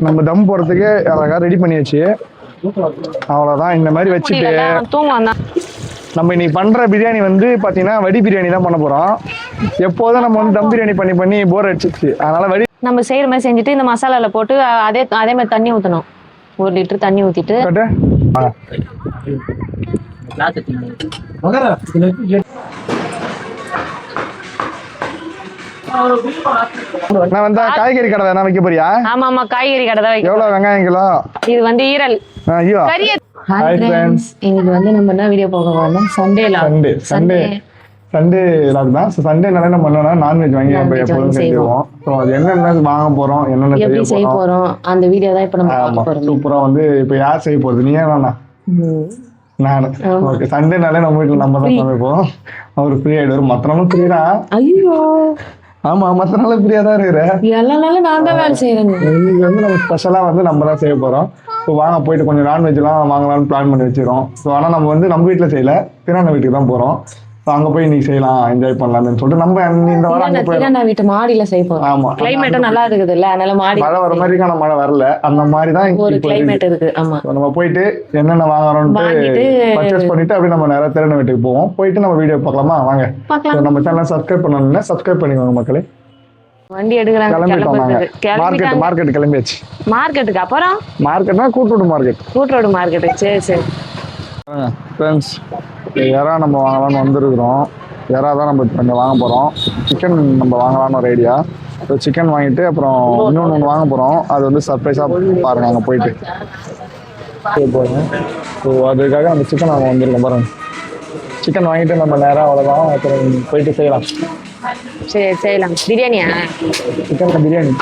நம்ம தம் போறதுக்கு அழகா ரெடி பண்ணியாச்சு. அவ்வளவுதான். இந்த மாதிரி வச்சுட்டு நம்ம இன்னைக்கு பண்ற பிரியாணி வந்து பாத்தீங்கன்னா வடி பிரியாணி தான் பண்ண போறோம். எப்போதும் நம்ம வந்து தம் பிரியாணி பண்ணி பண்ணி போர் அடிச்சிச்சு. அதனால வடி நம்ம செய்யற மாதிரி செஞ்சுட்டு இந்த மசாலால போட்டு அதே மாதிரி தண்ணி ஊத்தணும். 1 லிட்டர் தண்ணி ஊத்திட்டு நான் வந்தா காய்கறி கடை தான் வைக்க போறியா? ஆமா ஆமா, காய்கறி கடை தான் வைக்க. எவ்வளவு வெங்காயம் கிலோ? இது வந்து ஈரல். ஐயோ. ஹாய் ஃப்ரெண்ட்ஸ், இன்னைக்கு வந்து நம்ம என்ன வீடியோ பார்க்க போறோம்? சண்டே லாக் தான். சண்டேனால என்ன பண்ணோம்னா நான்வெஜ் வாங்கி நம்ம எப்போதும் செஞ்சுருவோம். ஸோ அது என்னென்ன வாங்க போறோம், என்னென்ன செய்ய போறோம், அந்த வீடியோ தான் இப்போ நம்ம பார்க்க போறோம். சூப்பரா வந்து இப்போ யார் செய்ய போறது? நீ வேணா நானு. ஓகே, சண்டேனாலே நம்ம வீட்டில் நம்ம தான் சமைப்போம். அவர் ஃப்ரீ ஆயிடுவார். மற்ற நாளும் ஃப்ரீ தான். ஐயோ ஆமா, மற்ற நாளும் ஃப்ரீயா தான் இருக்கிறேன். எல்லா நாளும் நான் தான் வேலை செய்யறேன். இன்னைக்கு வந்து நம்ம ஸ்பெஷலா வந்து நம்ம தான் செய்ய போறோம். ஸோ வாங்க போயிட்டு கொஞ்சம் நான்வெஜ்லாம் வாங்கலாம்னு பிளான் பண்ணி வச்சிரோம். ஸோ ஆனால் நம்ம வந்து நம்ம வீட்டில் செய்யல, பிரான வீட்டுக்கு தான் போறோம். அங்க போய் இன்னைக்கு செய்யலாம், என்ஜாய் பண்ணலாம்னு சொல்லிட்டு நம்ம இந்த வாரம் அங்க போய் வீட்டு மாடியில செய்ய போறோம். ஆமா, கிளைமேட்டும் நல்லா இருக்குது இல்ல, அதனால மாடி மழை வர மாதிரிக்கான மழை வரல, அந்த மாதிரி தான் ஒரு கிளைமேட் இருக்கு. ஆமா, நம்ம போயிட்டு என்னென்ன வாங்குறோம்னு பர்ச்சேஸ் பண்ணிட்டு அப்படியே நம்ம நேரா திறன வீட்டுக்கு போவோம். போயிட்டு நம்ம வீடியோ பார்க்கலாமா? வாங்க. நம்ம சேனலை சப்ஸ்கிரைப் பண்ணணும்னா சப்ஸ்கிரைப் பண்ணிக்கோங்க மக்களே. வண்டி எடுக்கறாங்க, மார்க்கெட் கிளம்பியாச்சு. மார்க்கெட்டுக்கு அப்புறம் மார்க்கெட்னா கூட்ரோடு மார்க்கெட். சரி ஃப்ரெண்ட்ஸ், எறா நம்ம வாங்கலாம்னு வந்திருக்கிறோம். எறா தான் நம்ம கொஞ்சம் வாங்க போகிறோம். சிக்கன் நம்ம வாங்கலாம்னு ஒரு ஐடியா. ஸோ சிக்கன் வாங்கிட்டு அப்புறம் இன்னொன்று வாங்க போகிறோம். அது வந்து சர்ப்ரைஸாக பாருங்கள் அங்கே போயிட்டு போகிறோம். ஸோ அதுக்காக அந்த சிக்கன் அவங்க வந்திருக்கோம் பாருங்கள். சிக்கன் வாங்கிட்டு நம்ம நேராக அவ்வளோதான் அப்புறம் போயிட்டு செய்யலாம். சரி செய்யலாம். பிரியாணியா? சிக்கன் பிரியாணி.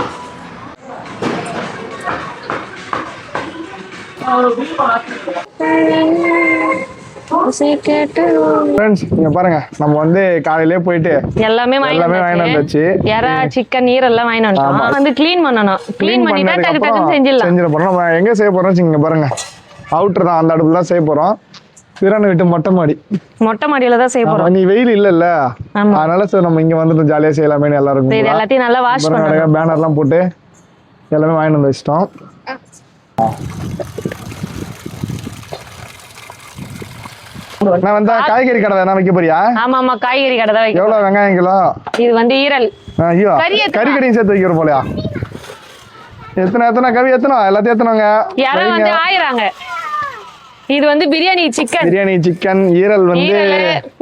நீங்க பாருங்க, நம்ம வந்து காலையிலே போயிட்டு எல்லாமே வாங்கிட்டு வந்தாச்சு. எறா, சிக்கன், ஈரல்லாம் வாங்கிட்டு வந்தோம். வந்து க்ளீன் பண்ணனும். க்ளீன் பண்ணிட்டா டக்கு டக்குன்னு செஞ்சிடலாம். நம்ம எங்க செய்ய போறோம் இங்க பாருங்க. அவுட்டர் தான், அந்த அடுப்புல தான் செய்ய போறோம். பிறனை விட்டு மொட்டை மாடியில தான் செய்ய போறோம். நீ வெயில் இல்லல்ல, அதனால சரி நம்ம இங்க வந்துட்டு ஜாலியா செய்யலாமே. எல்லாருக்கும் எல்லாத்தையும் நல்லா வாஷ் பண்ணனும். பேனர்லாம் போட்டு எல்லாமே வாங்கிட்டு வந்து வச்சிட்டோம். நான் வந்தா காய்கறி கடை தான் வைக்க போறியா? ஆமா ஆமா, காய்கறி கடை தான் வைக்க. எவ்வளவு வெங்காயம் கிலோ? இது வந்து ஈரல். ஐயோ, கறிக்கடையும் சேர்த்து வைக்கிற போலயா? எத்தனை கவி எல்லாத்தையும் எத்தனைங்க? யாரும் வந்து ஆயிராங்க. இது வந்து பிரியாணி சிக்கன், ஈரல் வந்து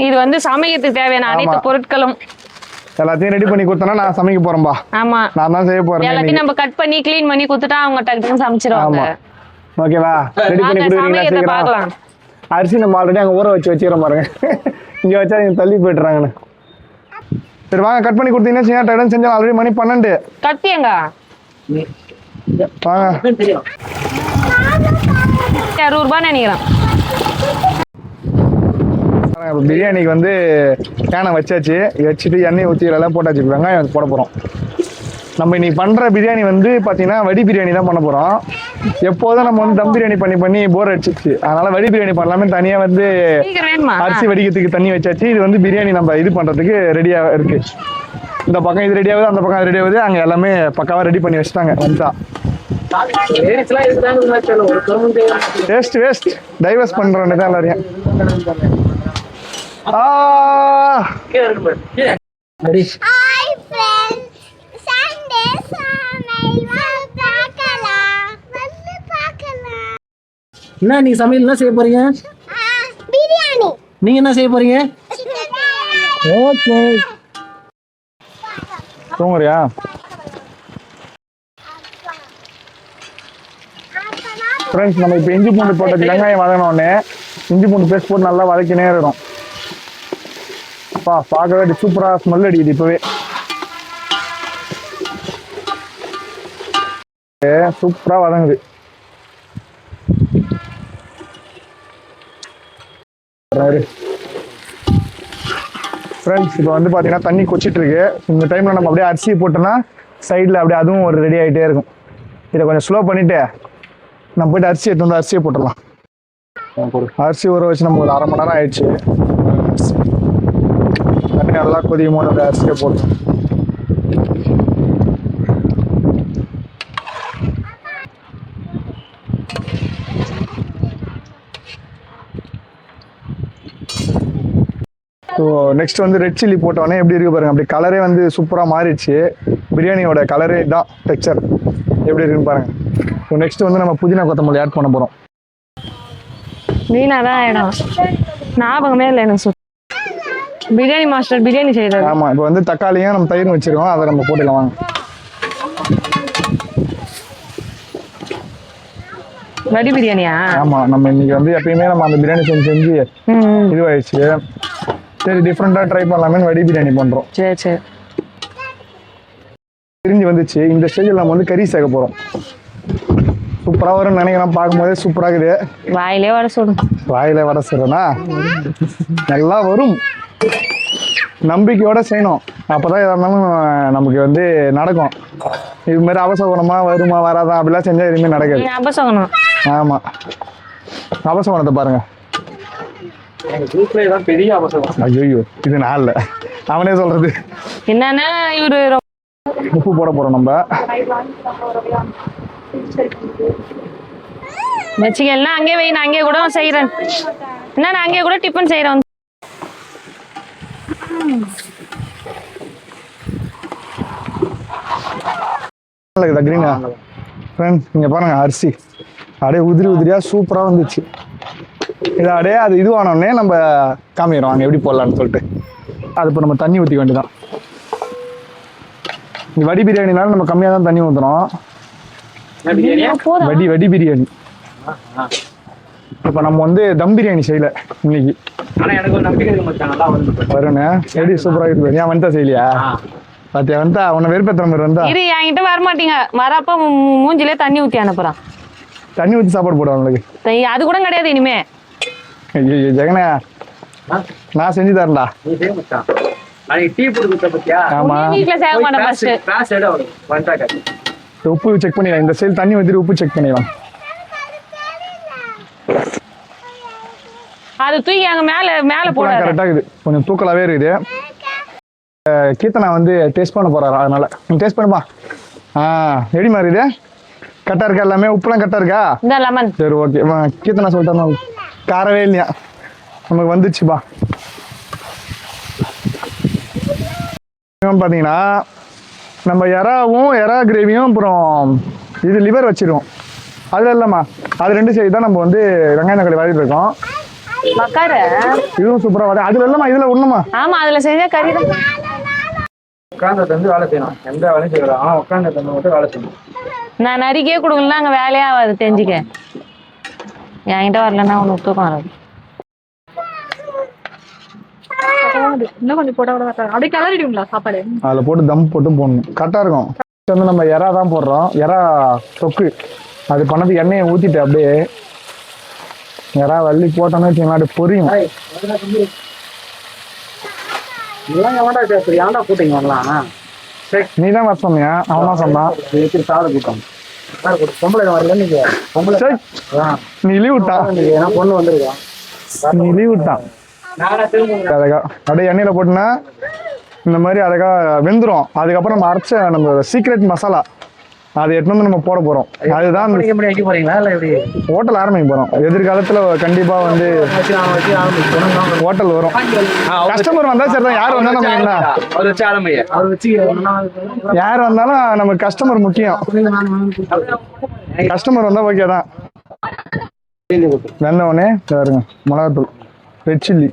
இது வந்து சமைக்கிறதுக்கு தேவையான அனைத்து பொருட்களும் எல்லாத்தையும் ரெடி பண்ணி கொடுத்தனா நான் சமைக்க போறேன்பா. ஆமா, நான் தான் செய்ய போறேன். எல்லாத்தையும் நம்ம கட் பண்ணி க்ளீன் பண்ணி கொடுத்துட்டா அவங்க டக்குனு சமைச்சிடுவாங்க. ஓகேவா? ரெடி பண்ணி கொடுக்குறீங்களா? பார்க்கலாம். அரிசி நம்ம ஆல்ரெடி அங்கே ஊற வச்சுக்கிறோம் பாருங்க. இங்கே வச்சா நீங்க தள்ளி போயிட்டுறாங்கன்னு. சரி வாங்க, கட் பண்ணி கொடுத்தீங்கன்னா டக்குனு செஞ்சாலும். ஆல்ரெடி மணி 12. கட்டியங்க வாங்க. 60 ரூபாய் நினைக்கிறேன். பிரியாணிக்கு வந்து கேனை வச்சாச்சு. வச்சுட்டு எண்ணெய் ஊற்றி எல்லாம் போட்டாச்சு. வெங்காயம் போட போகிறோம். நம்ம இன்னைக்கு பண்ற பிரியாணி வந்து பாத்தீங்கன்னா வடி பிரியாணி தான் பண்ண போறோம். எப்போதும் நம்ம வந்து தம் பிரியாணி பண்ணி பண்ணி போர் அடிச்சிச்சு. அதனால வடி பிரியாணி பண்ணலாமே. தனியா வந்து அரிசி வடிக்கிறதுக்கு தண்ணி வச்சாச்சு. இது வந்து பிரியாணி நம்ம இது பண்றதுக்கு ரெடியா இருக்கு. இந்த பக்கம் இது ரெடி ஆகுது, அந்த பக்கம் ரெடி ஆகுது. அங்க எல்லாமே பக்காவா ரெடி பண்ணி வச்சுட்டாங்க. வந்தா வேஸ்ட் டைவர்ஸ் பண்றோம் எல்லாரையும். என்ன நீங்க சமையல் என்ன செய்ய போறீங்க? பிரியாணி. நீங்க என்ன செய்ய போறீங்க? ஓகே. தூங்குறியா? ஃப்ரெண்ட்ஸ், நம்ம இப்போ இஞ்சி பூண்டு போட்டு வெங்காயம் வதங்கினோடனே இஞ்சி பூண்டு பேஸ்ட் போட்டு நல்லா வதக்கினே இருக்கும். பார்க்கவே சூப்பரா ஸ்மெல் அடிக்குது இப்பவே. சூப்பரா வதங்குது. ஃப்ரெண்ட்ஸ், இப்போ வந்து பார்த்தீங்கன்னா தண்ணி கொச்சிட்டு இருக்கு. இந்த டைம்ல நம்ம அப்படியே அரிசி போட்டோம்னா சைடில் அப்படியே அதுவும் ஒரு ரெடி ஆகிட்டே இருக்கும். இதை கொஞ்சம் ஸ்லோ பண்ணிட்டு நம்ம போயிட்டு அரிசி எடுத்து வந்து அரிசியை போட்டுடலாம். அரிசி ஊற வச்சு நம்ம ஒரு 1/2 மணி நேரம் ஆயிடுச்சு. தண்ணி நல்லா கொதிக்கும் போது அந்த அரிசியை போட்டோம். ஸோ நெக்ஸ்ட் வந்து ரெட் சில்லி போட்டோடனே எப்படி இருக்கு பாருங்க, அப்படி கலரே வந்து சூப்பராக மாறிடுச்சு. பிரியாணியோட கலரே தான் டெக்ஸ்சர் எப்படி இருக்குன்னு பாருங்க. ஸோ நெக்ஸ்ட் வந்து நம்ம புதினா கொத்தமல்லி ஆட் பண்ண போகிறோம். வீணாக தான் ஆகிடும், ஞாபகமே இல்லை எனக்கு. பிரியாணி மாஸ்டர் பிரியாணி செய்யறது. ஆமாம், இப்போ வந்து தக்காளியும் நம்ம தயிரும் வச்சிருக்கோம், அதை நம்ம போட்டுக்கலாம் வாங்க. வடி பிரியாணியா? ஆமாம், நம்ம இன்னைக்கு வந்து எப்பயுமே நம்ம அந்த பிரியாணி செஞ்சு இதுவாயிடுச்சு. சரி டிஃப்ரெண்ட்டாக ட்ரை பண்ணலாமே வடி பிரியாணி பண்ணுறோம். சரி சரி. பிரிஞ்சு வந்துச்சு. இந்த ஸ்டேஜில் நம்ம வந்து கறி சேர்க்க போகிறோம். சூப்பராக வரும்னு நினைக்கிறேன், பார்க்கும்போதே சூப்பராக இருக்குது. வாயிலே வர சொல்லும். வாயில வர சொல்றேன்னா நல்லா வரும், நம்பிக்கையோட செய்யணும். அப்போதான் எதா இருந்தாலும் நமக்கு வந்து நடக்கும். இது மாதிரி அவசகுணமா வருமா வராதா அப்படிலாம் செஞ்சா எதுவுமே நடக்காது. அபசகனம். ஆமா, அவசகுணத்தை பாருங்க. பெரிய அவசரம். ஐயோ, இது நான் இல்ல, அவனே சொல்றது. என்னன்னா இவரு உப்பு போட போறோம் நம்ம. வச்சுக்கலாம், அங்கே வை, நான் அங்கே கூட செய்யறேன். என்ன, நான் அங்கே கூட டிஃபன் செய்யறேன். கிரீனா ஃப்ரெண்ட்ஸ், இங்க பாருங்க அரிசி அப்படியே உதிரி உதிரியா சூப்பரா வந்துச்சு. இதை அப்படியே அது இதுவானோடனே நம்ம காமிக்கிறோம் அங்கே எப்படி போடலான்னு சொல்லிட்டு. அது இப்போ நம்ம தண்ணி ஊற்றிக்க வேண்டியதான். இந்த வடி பிரியாணினால நம்ம கம்மியாக தான் தண்ணி ஊற்றுறோம். வடி பிரியாணி. இப்போ நம்ம வந்து தம் பிரியாணி செய்யல இன்னைக்கு. வருண்ணே, எப்படி சூப்பராக இருக்கு. ஏன் வந்தா செய்யலையா? பாத்தியா, வந்தா உன்னை வெறுப்பேற்ற மாதிரி வந்தா. இரு, என்கிட்ட வர மாட்டீங்க. வரப்ப மூஞ்சிலே தண்ணி ஊற்றி அனுப்புறான். தண்ணி ஊற்றி சாப்பாடு போடுவாங்க உங்களுக்கு? அது கூட கிடையாது இனிமே. ஐயோ ஜெகனே, நான் செஞ்சு தரேன்டா. ஆமா, வீட்டுல செய்ய மாட்டேன். உப்பு செக் பண்ணிடலாம். இந்த சைடு தண்ணி ஊற்றிட்டு உப்பு செக் பண்ணிடலாம். அது தூக்கி அங்க மேல மேல போட கரெக்டா இருக்குது, கொஞ்சம் தூக்கலாவே இருக்குது. கீர்த்தனா வந்து டேஸ்ட் பண்ண போறாரு, அதனால டேஸ்ட் பண்ணுப்பா. எப்படி மாதிரி இது கரெக்டா இருக்கா? எல்லாமே உப்புலாம் கரெக்டா இருக்கா? இந்த லெமன். சரி ஓகே. கீர்த்தனா சொல்லிட்டா காரவே இல்லையா, நமக்கு வந்துச்சுப்பா. பார்த்தீங்கன்னா நம்ம எறா கிரேவியும் அப்புறம் இது லிவர் வச்சிருவோம். அதுல இல்லம்மா, அது ரெண்டு சைடு தான் நம்ம வந்து வெங்காயம் தக்காளி வாங்கிட்டு இருக்கோம். இதுவும் சூப்பரா வரும். அதுல இல்லம்மா, இதுல ஒண்ணுமா? ஆமா, அதுல செஞ்சா கறி தான். உட்கார்ந்து வந்து வேலை செய்யணும், எந்த வேலையும் செய்யலாம். ஆனா உட்கார்ந்து தந்து மட்டும் வேலை செய்யணும். நான் நரிக்கே கொடுக்கலாம், அங்க வேலையே ஆகாது தெரிஞ்சுக்க. என்கிட்ட வரலன்னா ஒன்று தூக்கம் வராது. இன்னும் கொஞ்சம் போட விட அப்படியே கிளறிடுங்களா சாப்பாடு? அதில் போட்டு தம் போட்டு போடணும், கரெக்டாக இருக்கும். வந்து நம்ம எறா தான் போடுறோம், எறா தொக்கு. அது பண்ணது எண்ணெயை ஊற்றிட்டு அப்படியே எறா வள்ளி போட்டோன்னு வச்சுக்கலாம், அப்படியே பொரியும். நீ தான் வர சொன்னியா? அவன் தான் சொன்னான். நீ லீவ் விட்டா, பொண்ணு வந்துருக்கான், நீ லீவ் விட்டான். அழகா அப்படியே எண்ணெயில போட்டுனா இந்த மாதிரி அழகா வெந்துடும். அதுக்கப்புறம் நம்ம அரைச்ச நம்ம சீக்ரெட் மசாலா அதை எடுத்து வந்து நம்ம போட போறோம். அதுதான் ஹோட்டல் ஆரம்பிக்க போறோம். எதிர்காலத்துல கண்டிப்பா வந்து ஹோட்டல் வரும். கஸ்டமர் வந்தா சரிதான், யார் வந்தாலும் நம்ம என்ன யார் வந்தாலும் நமக்கு கஸ்டமர் முக்கியம். கஸ்டமர் வந்தா ஓகே தான். வெந்த உடனே பாருங்க மிளகாத்தூள், ரெட் சில்லி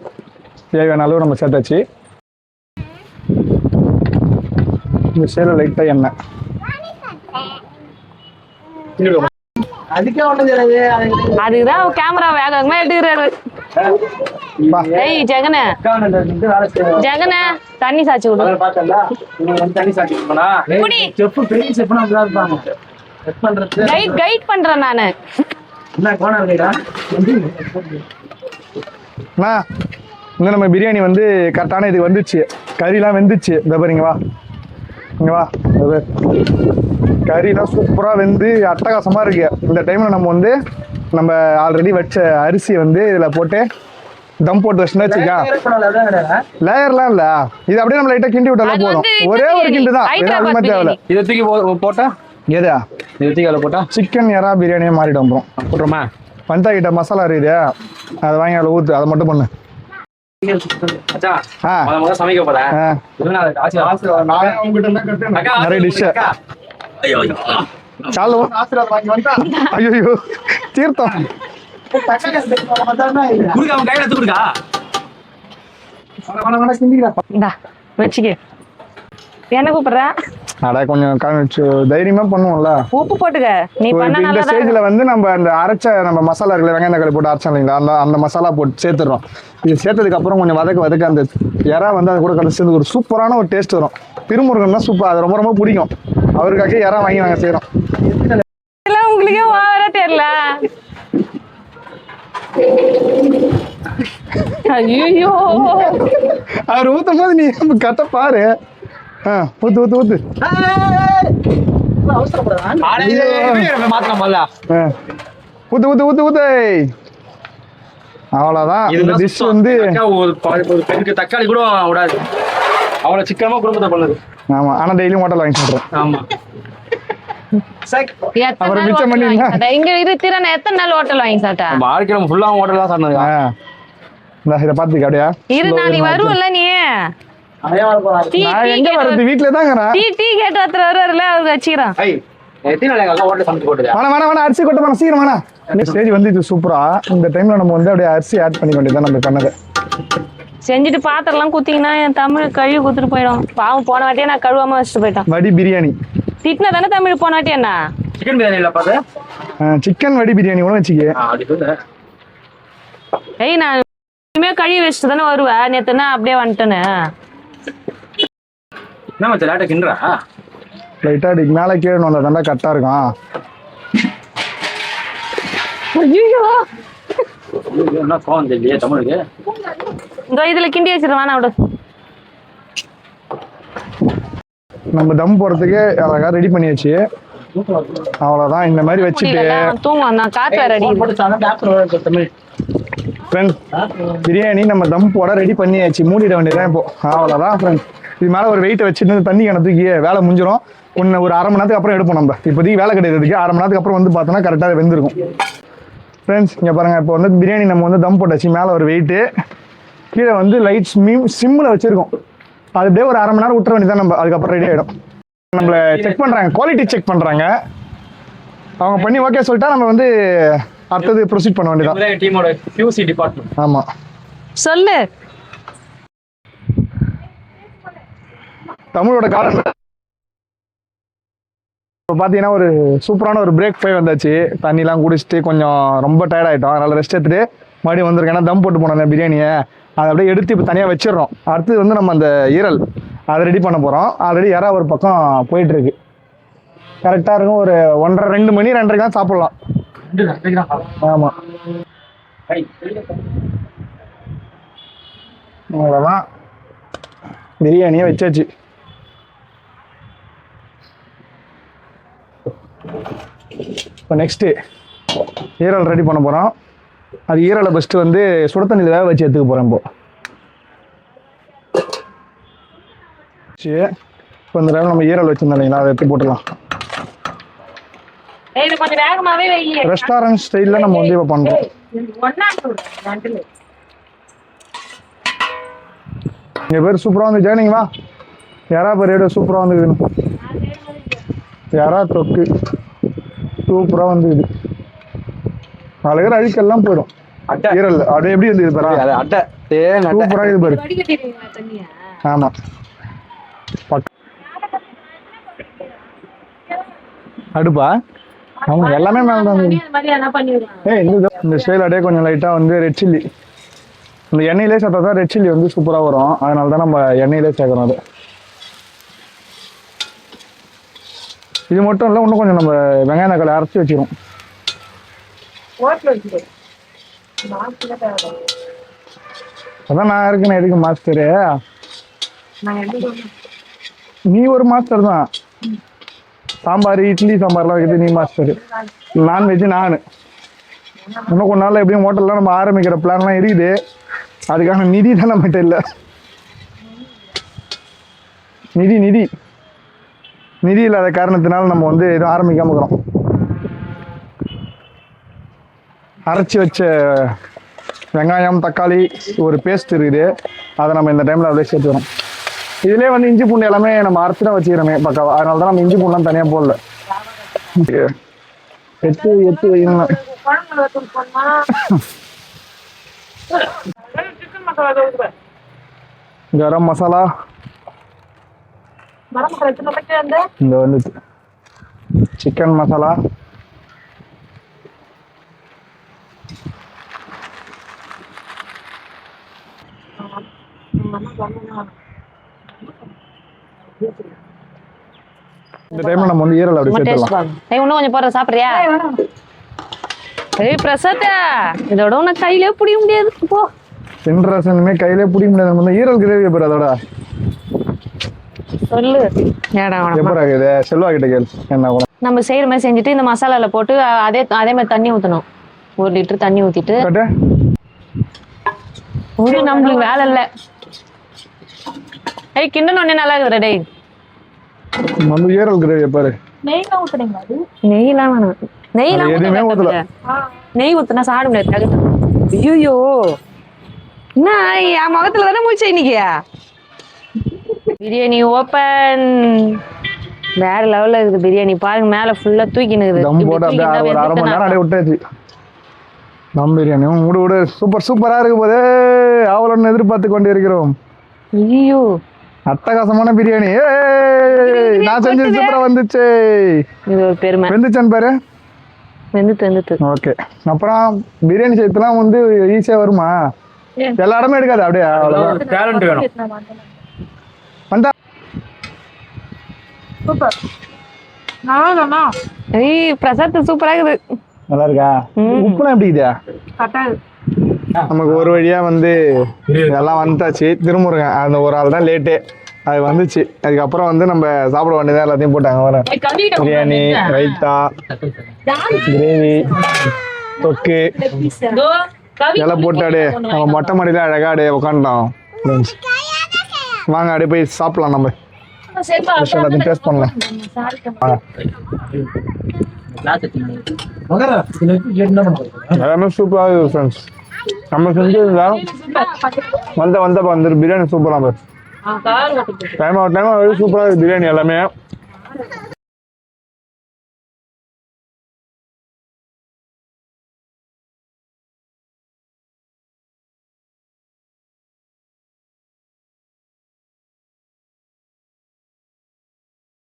தேவையான அளவு நம்ம சேர்த்தாச்சு. இந்த சேர லைட்டா எண்ணெய். அதுக்குதான் கேமரா வேகமா எடுக்கிறாரு. ஏய் ஜெகனே, ஜெகனே தண்ணி சாச்சி விடு. கைட் பண்றேன் நானு. இந்த நம்ம பிரியாணி வந்து கரெக்டான இது வந்துச்சு. கறிலாம் வெந்துச்சு. இந்த பாருங்க, வா இங்க வா. கறிலாம் சூப்பரா வெந்து அட்டகாசமா இருக்கு. இந்த டைம்ல நம்ம வந்து நம்ம ஆல்ரெடி வச்ச அரிசியை வந்து இதுல போட்டு தம் போட்டு வச்சுன்னா வச்சுக்கா. லேயர்லாம் இல்ல, இது அப்படியே நம்ம லைட்டா கிண்டி விட்டாலே போதும். ஒரே ஒரு கிண்டு தான், அதிகமா தேவையில்ல. இதை தூக்கி போட்டா எதா இதை தூக்கி அதில் போட்டா சிக்கன் எறா பிரியாணியே மாறிடும். அப்புறம் போட்டுருமா? பந்தா கிட்ட மசாலா இருக்குது, அதை வாங்கி அதில் ஊற்று, அதை மட்டும் பண்ணு. மச்சான், ஆ. முத சமைக்க போறேன். ஆ, இல்லைன்னா அது காசு நானே உங்ககிட்ட இருந்தா கட்டுறேன். அக்கா, நிறைய dish. அக்கா. ஐயோ, ஐயோ. சாலு ஐயோ தீர்த்தம் குடுக்கா, அவன் கையில எடுத்து குடுக்கா. இந்தா வச்சுக்க. என்ன கூப்பிடுற? அட கொஞ்சம் தைரியமா பண்ணுவோம்ல. உப்பு போட்டுக்க. நீ இப்போ பண்ண இந்த நல்லதா ஸ்டேஜ்ல வந்து நம்ம அந்த அரைச்ச நம்ம மசாலா இருக்குல்ல, வெங்காயம் தக்காளி போட்டு அரைச்சோம் இல்லைங்களா, அந்த மசாலா போட்டு சேர்த்துடுறோம். இது சேர்த்ததுக்கு அப்புறம் கொஞ்சம் வதக்க அந்த இறா வந்து அது கூட கலந்து சேர்ந்து ஒரு சூப்பரான ஒரு டேஸ்ட் வரும். திருமுருகன் தான் சூப்பர், அது ரொம்ப ரொம்ப பிடிக்கும். அவருக்காக இறா வாங்கி நாங்கள் செய்கிறோம். இதெல்லாம் உங்களுக்கே ஓவரா தெரியல. ஐயோ அவர் ஊத்தும் போது நீ கட்ட பாரு. ஊத்து ஊத்து ஊத்து. மாத்தலாம் போல. ஊத்து ஊத்து ஊத்து ஊத்து. அவ்வளோதான். இந்த டிஷ் வந்து தக்காளி கூட விடாது. அவ்வளவு சிக்கனமா குடும்பத்தை பண்ணுது. ஆமா, ஆனா டெய்லியும் ஹோட்டல் வாங்கி சாப்பிட்றோம். ஆமா. எத்தனை அப்புறம் நாள் மிச்சம் hotel வாங்கி பண்ணிருந்தா? சாப்பிட்ட? இங்க இரு திறனை எத்தனை நாள் ஹோட்டல் வாங்கி சாப்பிட்டா? வாழ்க்கையில ஃபுல்லா ஹோட்டல் தான் சாப்பிடுங்க. இதை பார்த்துக்க அப்படியா? இரு நாளைக்கு வருவல்ல நீ. டீ நான் டீ எங்க கேட்டு வர்றது? வீட்டுல தாங்கிறேன். டீ டீ கேட்டு ஒருத்தர் வருவார்ல, அவருக்கு வச்சுக்கிறான். எத்தனை நாளைக்கு அக்கா ஹோட்டல் சமைச்சு போட்டுது? வேணா வேணா வேணா அரிசி கொட்ட வேணா, சீக்கிரம் வேணா. இந்த ஸ்டேஜ் வந்து இது சூப்பரா. இந்த டைம்ல நம்ம வந்து அப்படியே அரிசி ஆட் பண்ணி வேண்டியதான் நம்ம பண்ணது. செஞ்சுட்டு பாத்திரம்லாம் குத்திங்கன்னா என் தமிழ் கழுவி குத்துட்டு போயிடும். பாவம் போன வாட்டியே நான் கழுவாம வச்சுட்டு போயிட்டான். வடி பிரியாணி. திட்டினா தானே தமிழ் போன வாட்டி என்ன? சிக்கன் பிரியாணி இல்ல பாத்து. சிக்கன் வடி பிரியாணி கூட வச்சுக்க. அப்படி சொல்லு. ஏய் நான் இனிமே கழுவி வச்சுட்டு தானே வருவேன். நேத்துனா அப்படியே வந்துட்டேன்னு. என்ன மச்சான் லேட்டா கிண்டுறா? லைட்டா அடிக்கு மேலே கீழே வந்தா தாண்டா கரெக்டா இருக்கும். ஐயோ என்ன கோவம் தெரியலையே தமிழுக்கு. இந்த இதுல கிண்டி வச்சிருவேன் வேணா விடு. நம்ம தம் போறதுக்கு அழகா ரெடி பண்ணியாச்சு. அவ்வளவுதான். இந்த மாதிரி வச்சுட்டு தூங்குவான். நான் காத்து வேற அடி. ஃப்ரெண்ட், பிரியாணி நம்ம தம் போட ரெடி பண்ணியாச்சு. மூடிட வேண்டியதான் இப்போ. அவ்வளோதான் ஃப்ரெண்ட். இது மேலே ஒரு வெயிட்டை வச்சுட்டு தண்ணி கண தூக்கி வேலை முடிஞ்சிடும். ஒரு அரை மணி நேரத்துக்கு அப்புறம் எடுப்போம். நம்ம இப்போதைக்கு வேலை கிடையாது. அரை மணி நேரத்துக்கு அப்புறம் வந்து பார்த்தோன்னா கரெக்டாக வெந்திருக்கும். ஃப்ரெண்ட்ஸ் இங்கே பாருங்கள், இப்போ வந்து பிரியாணி நம்ம வந்து தம் போட்டாச்சு. மேலே ஒரு வெயிட்டு, கீழே வந்து லைட் சிம்மில் வச்சுருக்கோம். அது அப்படியே ஒரு அரை மணி நேரம் விட்டுற வேண்டியதான். நம்ம அதுக்கப்புறம் ரெடி ஆகிடும். நம்மளை செக் பண்ணுறாங்க, குவாலிட்டி செக் பண்ணுறாங்க. அவங்க பண்ணி ஓகே சொல்லிட்டா நம்ம வந்து அடுத்தது ப்ரொசீட் பண்ண வேண்டியதான். டீமோட QC டிபார்ட்மெண்ட். ஆமாம் சொல்லு. தமிழோட காலம் இப்போ பார்த்தீங்கன்னா ஒரு சூப்பரான ஒரு பிரேக் போய் வந்தாச்சு. தண்ணிலாம் குடிச்சிட்டு கொஞ்சம் ரொம்ப டயர்ட் ஆகிட்டோம். அதனால் ரெஸ்ட் எடுத்துட்டு மறுபடியும் வந்திருக்கேன். ஏன்னா தம் போட்டு போனோம் பிரியாணியை, அதை அப்படியே எடுத்து இப்போ தனியாக வச்சிடறோம். அடுத்தது வந்து நம்ம அந்த ஈரல் அதை ரெடி பண்ண போகிறோம். ஆல்ரெடி யாரா ஒரு பக்கம் போயிட்டுருக்கு. கரெக்டாக இருக்கும். ஒரு 1:30 2 மணி 2:30 தான் சாப்பிட்லாம். ஆமாம், அவ்வளோதான். பிரியாணியை வச்சாச்சு. இப்போ நெக்ஸ்ட்டு ஈரல் ரெடி பண்ண போகிறோம். அது ஈரலை ஃபஸ்ட்டு வந்து சுட தண்ணியில் வேக வச்சு எடுத்துக்க போகிறேன். இப்போ இந்த டைம் நம்ம ஈரல் வச்சுருந்தோம் இல்லைங்களா, அதை எடுத்து போட்டுடலாம். கொஞ்சம் வேகமாவே வை. ரெஸ்டாரண்ட் ஸ்டைலில் நம்ம வந்து இப்போ பண்ணுறோம். எங்கள் பேர் சூப்பராக வந்துச்சு. நீங்களா யாரா பேர் சூப்பராக வந்துக்குது. யாரா தொக்கு சூப்பராக வந்துக்குது. நாளைக்கு அழுக்கெல்லாம் போயிடும். ஈரல் அப்படியே எப்படி இருந்தது பாரு. அட்டை சூப்பராக இது பாரு. ஆமாம், அடுப்பா. ஆமாம், எல்லாமே மேலே தான். இந்த ஸ்டைல் அப்படியே கொஞ்சம் லைட்டாக வந்து ரெட் சில்லி, இந்த எண்ணெயிலே சேர்த்தா தான் ரெட் சில்லி வந்து சூப்பராக வரும். அதனால தான் நம்ம எண்ணெயிலே சேர்க்கணும். அது இது மட்டும் இல்லை, இன்னும் கொஞ்சம் நம்ம வெங்காயம் தக்காளி அரைச்சி வச்சிடும். அதான் நான் இருக்கேன். எதுக்கு மாஸ்டரு? நீ ஒரு மாஸ்டர் தான். சாம்பார், இட்லி சாம்பார்லாம் வைக்கிறது நீ மாஸ்டர். நான்வெஜ் நான். இன்னும் கொஞ்ச நாள் எப்படியும் ஹோட்டல்லாம் நம்ம ஆரம்பிக்கிற பிளான்லாம் இருக்குது. அதுக்கான நிதி தான் நம்மகிட்ட இல்லை. நிதி இல்லாத காரணத்தினால நம்ம வந்து எதுவும் ஆரம்பிக்காம இருக்கிறோம். அரைச்சி வச்ச வெங்காயம் தக்காளி ஒரு பேஸ்ட் இருக்குது, அதை நம்ம இந்த டைமில் அப்படியே சேர்த்துக்கிறோம். இதுலேயே வந்து இஞ்சி பூண்டு எல்லாமே நம்ம அரைச்சி தான் வச்சுக்கிறோமே பக்காவா, அதனால தான் நம்ம இஞ்சி பூண்டுலாம் தனியாக போடல. எத்து எத்து வைங்க. சிக்கன் மசாலா தூக்குறேன். கரம் மசாலா கரம் மசாலா சின்ன பச்சை வந்து இந்த வந்து சிக்கன் மசாலா, இந்த டைம்ல நம்ம வந்து ஈரல் அப்படி டேஸ்ட் சேர்த்துடலாம். பாருங்க. இன்னும் கொஞ்சம் போடுற சாப்பிட்றியா? ஏய் பிரசாத், இதோட உன்னை கையிலே பிடிக்க முடியாது போ. சின்ரசனுமே கையிலே பிடிக்க முடியாது. நம்ம வந்து ஈரல் கிரேவி பேர் அதோட சொல்லு. ஏடா எப்படி இருக்குது செல்வா கிட்ட கேள் என்ன கூட நம்ம செய்யற மாதிரி செஞ்சுட்டு இந்த மசாலால போட்டு அதே மாதிரி தண்ணி ஊற்றணும். 1 லிட்டர் தண்ணி ஊத்திட்டு கட்டு. ஒரு நம்மளுக்கு வேலை இல்லை. ஏய் கிண்டன ஒண்ணே நல்லா இருக்குதுடா டேய். நம்ம ஈரல் கிரேவி பாரு. நெய்லாம் ஊத்துறீங்களா அது? நெய்லாம் வேணாம். நெய்லாம் அது எதுவுமே ஊத்தல. நெய் ஊத்துனா சாப்பிட முடியாது. ஐயோ என்ன என் முகத்துல தானே மூச்சு இன்னைக்கு. பிரியாணி ஓப்பன். வேற லெவல்ல இருக்குது பிரியாணி. பாருங்க மேல ஃபுல்லா தூக்கின்னு இருக்குது. தம் போட்டு அப்படியே ஒரு அரை மணி நேரம் அப்படியே விட்டாச்சு. தம் பிரியாணி விடு விடு சூப்பரா இருக்கு போதே. ஆவலுடன் எதிர்பார்த்து கொண்டு இருக்கிறோம். ஐயோ அட்டகாசமான பிரியாணி. நான் செஞ்சது சூப்பரா வந்துச்சு. இது ஒரு பெருமை. வெந்துச்சான்னு பாரு. வெந்துட்டு ஓகே. அப்புறம் பிரியாணி செய்யறதுலாம் வந்து ஈஸியா வருமா? எல்லா இடமே எடுக்காது அப்படியே. அவ்வளவுதான் டேலண்ட் வேணும். வந்தா சூப்பர். நல்லா ஏய் பிரசாத் சூப்பரா இருக்குது. நல்லா இருக்கா? உப்புலாம் எப்படி இதா? கட்டாது. நமக்கு ஒரு வழியா வந்து எல்லாம் வந்துட்டாச்சு. திருமுருங்க அந்த ஒரு ஆள் தான் லேட்டு. அது வந்துச்சு. அதுக்கப்புறம் வந்து நம்ம சாப்பிட வேண்டியதான் எல்லாத்தையும் போட்டாங்க. வர பிரியாணி, ரைத்தா, கிரேவி, தொக்கு எல்லாம் போட்டாடு நம்ம மொட்டை மாடியில அழகா அப்படியே உட்காந்துட்டோம். வாங்க அப்படியே போய் சாப்பிடலாம். நம்ம எல்லாத்தையும் டேஸ்ட் பண்ணலாம். எல்லாமே சூப்பராக இருக்குது ஃப்ரெண்ட்ஸ். நம்ம செஞ்சது வந்தப்ப வந்துரு பிரியாணி சூப்பராக பாரு. டைம் சூப்பராக இருக்குது பிரியாணி எல்லாமே.